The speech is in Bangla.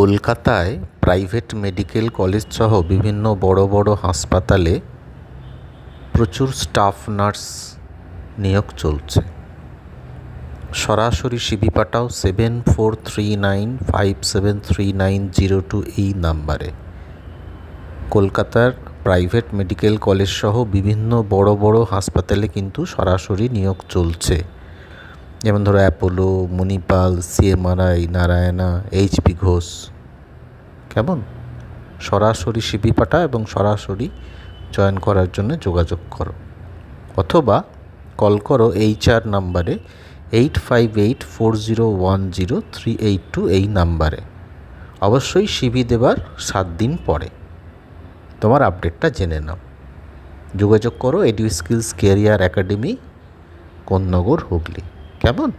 কলকাতায় প্রাইভেট মেডিকেল কলেজ সহ বিভিন্ন বড় বড় হাসপাতালে প্রচুর স্টাফ নার্স নিয়োগ চলছে। সরাসরি সিভি পাঠাও 7439573902 এই নাম্বারে। কলকাতার প্রাইভেট মেডিকেল কলেজ সহ বিভিন্ন বড় বড় হাসপাতালে কিন্তু সরাসরি নিয়োগ চলছে। যেমন ধরো Apollo, Manipal, CMRI, Narayana, HP Ghosh. কেমন? সরাসরি সিভি পাঠাও এবং সরাসরি জয়েন করার জন্য যোগাযোগ করো, অথবা কল করো HR নাম্বারে 8584010382 এই নাম্বারে। অবশ্যই সিভি দেবার 7 দিন পরে তোমার আপডেটটা জেনে নাও। যোগাযোগ করো এডুস্কিলস ক্যারিয়ার একাডেমি, কোন্নগর, হুগলি। কেমন?